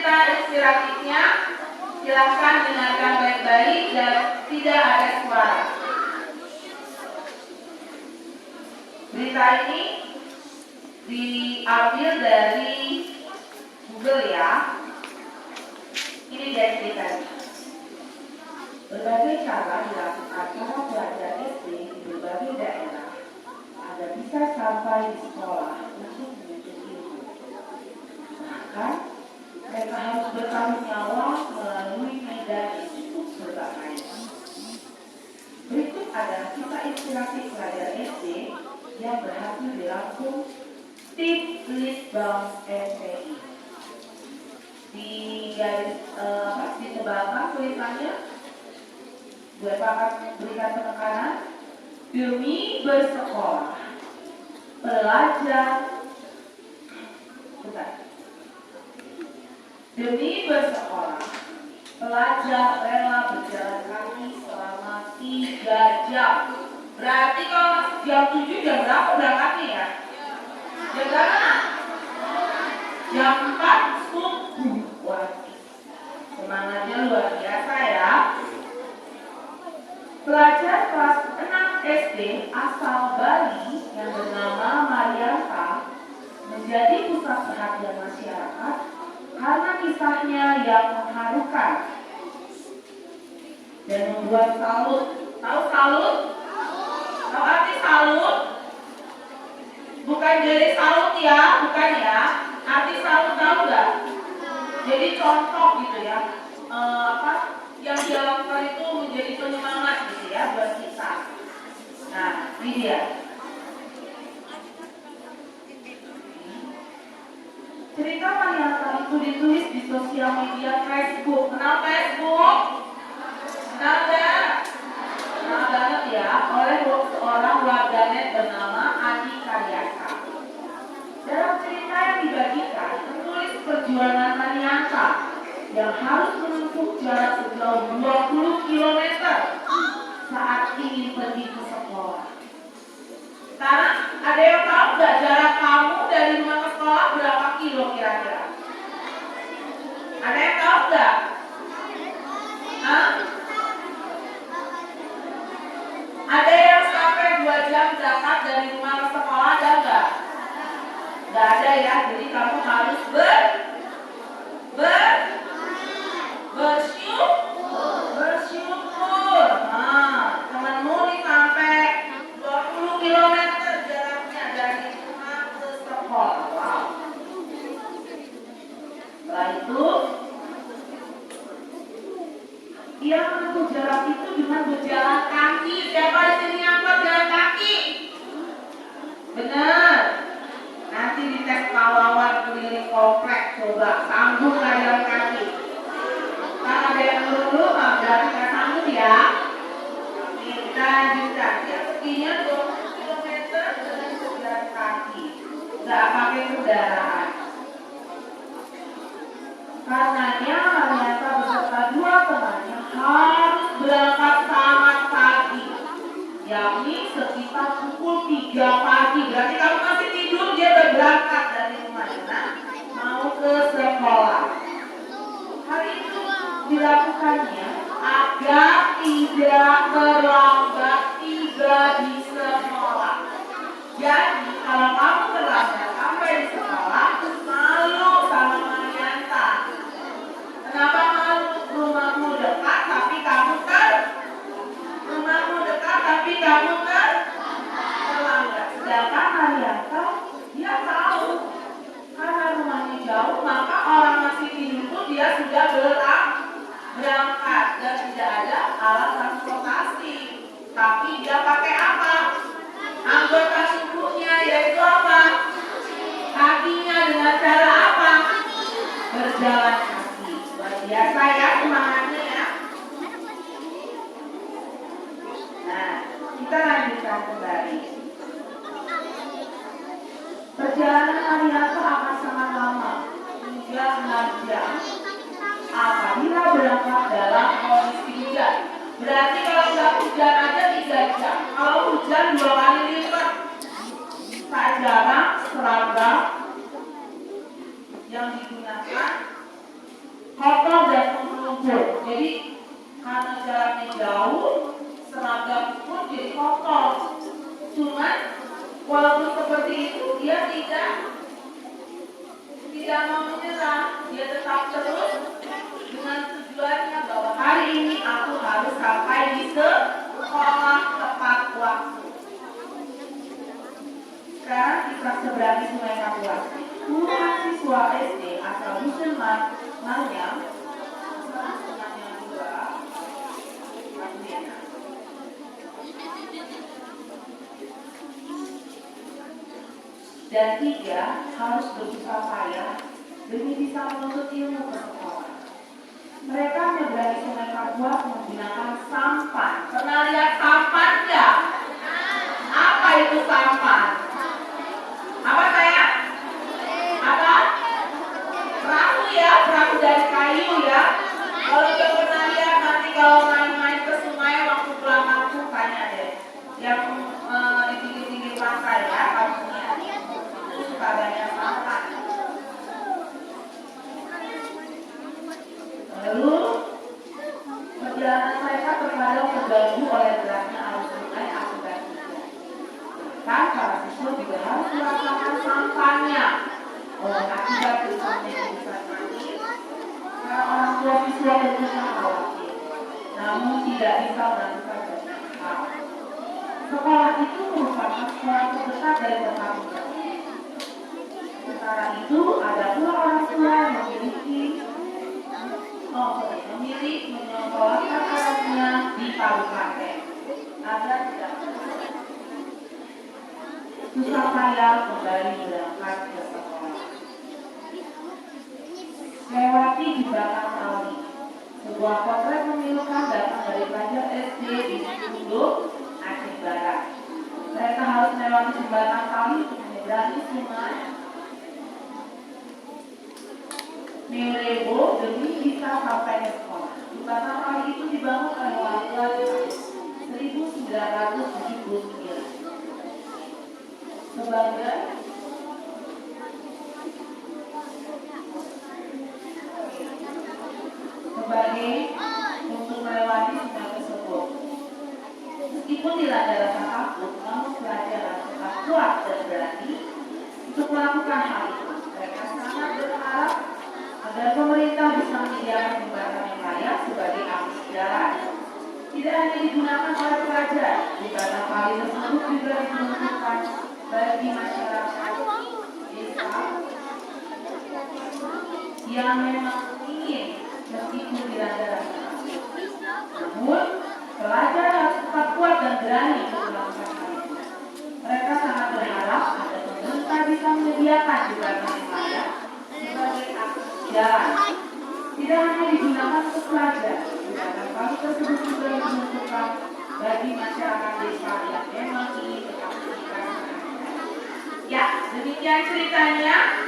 cerita inspiratifnya? Silahkan dengarkan baik-baik dan tidak ada suara. Berita ini diambil dari Google ya. Ini dia ceritanya. Berbagai cara dilakukan para pelajar SD di berbagai daerah agar bisa sampai di sekolah untuk menuntut ilmu. Bahkan mereka harus bertaruh nyawa melalui medan yang cukup berbahaya. Berikut adalah kisah inspiratif pelajar SD yang berhasil dirangkum tim Litbang FPI. Ditebalkan tulisannya, gue akan berikan penekanan. Demi bersekolah, pelajar Demi bersekolah, pelajar rela berjalan kaki selama 3 jam. Berarti kalau jam 7 jam berapa berangkatnya ya? Jam berapa? Jam 4 subuh. Wah, semangatnya luar biasa ya. Pelajar kelas 6 SD asal Bali yang bernama Marianta menjadi pusat perhatian masyarakat karena kisahnya yang mengharukan dan membuat salut. Tahu salut? Tahu arti salut? Bukan dari salut ya, bukan ya. Arti salut tahu nggak? Jadi contoh gitu ya. Yang dilakukan itu menjadi penyemangat gitu ya buat kita. Nah, ini dia. Cerita Marianta itu ditulis di sosial media Facebook. Kenal Facebook? Kenal nggak? Kenal banget ya, oleh seorang warganet bernama Adi Karyasa. Dalam cerita yang dibagikan, menulis perjuangan Marianta yang harus menempuh jarak sejauh 20 km saat ingin pergi ke sekolah. Sekarang ada yang tahu nggak jarak kamu dari rumah ke sekolah berapa kilo kira-kira? Ada yang tahu nggak? Ada yang sampai 2 jam berangkat dari rumah ke sekolah, ada nggak? Nggak ada ya, jadi kamu harus bersyukur. Nah, temanmu nih sampai 20 km jaraknya dari rumah ke sekolah. Wow. Setelah itu, ia menempuh jarak itu dengan berjalan kaki. Siapa di sini yang berjalan kaki? Benar. Nanti dites pahlawan keliling komplek, coba sanggup nggak jalan kaki? Kalau ada yang dulu, berarti nggak sanggup ya. Kita lanjutkan. Dia perginya 20 km dengan berjalan kaki, nggak pakai kendaraan. Karenanya Marianta beserta 2 temannya harus berangkat sangat pagi, yakni sekitar pukul 3 pagi. Berarti kamu masih tidur, dia berangkat dari rumahnya mau ke sekolah. Hal itu dilakukannya agar tidak terlambat tiba di sekolah. Jadi kalau kamu terlambat sampai di sekolah, malu sama Marianta. Kenapa malu? Rumahmu dekat tapi kamu terlambat. Sedangkan Marianta dia tahu karena rumahnya jauh, maka orang masih tidur pun dia sudah berangkat dan tidak ada alat transportasi. Tapi dia pakai apa? Anggota tubuhnya, yaitu apa? Kakinya. Dengan cara apa? Berjalan kaki. Luar biasa ya semangatnya ya. Nah, kita lanjutkan kembali. Perjalanan Marianta akan sangat lama, hingga 6 jam apabila berangkat dalam kondisi hujan. Berarti kalau nggak hujan aja 3 jam. Kalau hujan 2 kali lipat. Tak jarang seragam yang digunakan full. Jadi karena jaraknya jauh, seragam pun jadi kotor. Cuman walaupun seperti itu, dia tidak mau menyerah. Dia tetap terus dengan tujuannya bahwa hari ini aku harus sampai di sekolah tepat waktu. Sekarang kita seberangi Sungai Kapuas. Mahasiswa SD asal Dusun Manyang dan 3 harus berusaha payah demi bisa menuntut ilmu ke sekolah. Mereka menyeberangi Sungai Kapuas menggunakan sampan. Pernah lihat sampan nggak? Apa itu sampan? Apa saya? Apa? Perahu ya, perahu dari kayu ya. Kalau belum pernah lihat, nanti kalau main-main ke sungai waktu pulang kampung tanya deh. Yang di pinggir-pinggir pantai ya, kampungnya. Suka banyak sampan. Lalu perjalanan mereka terkadang terganggu oleh derasnya arus sungai akibat hujan. Kan para siswa juga harus merasakan sampannya akibat hujannya bukan angin. Karena orang tua siswa tentunya khawatir, namun tidak bisa melakukan banyak hal. Sekolah itu merupakan sekolah terdekat dari tempat tinggal. Sementara itu ada pula orang tua yang memilih menyekolahkan anaknya di kabupaten agar tidak susah payah kembali berangkat ke sekolah. Lewati jembatan Tali, sebuah potret memilukan datang dari pelajar SD di Situnduk, Aceh Barat. Mereka harus melewati jembatan Tali untuk menyeberangi sungai Merebo demi bisa sampai ke sekolah. Jembatan Tali itu dibangun oleh orang tua di tahun 1979 sebagai untuk melewati sungai tersebut. Meskipun dilanda rasa takut, namun pelajar tetap kuat dan berani untuk melakukan hal itu. Mereka sangat berharap agar pemerintah bisa menyediakan jembatan yang layak sebagai akses jalan. Tidak hanya digunakan oleh pelajar, jembatan Tali tersebut juga diperuntukkan bagi masyarakat desa yang memang ingin meskipun dilanda rasa takut. Namun, pelajar harus tetap kuat dan berani untuk melakukan hal itu. Mereka sangat berharap agar pemerintah bisa menyediakan jembatan yang layak sebagai akses jalan. Tidak hanya digunakan untuk pelajar, jembatan Tali tersebut juga diperuntukkan bagi masyarakat desa yang memang ingin beraktivitas. Ya, demikian ceritanya.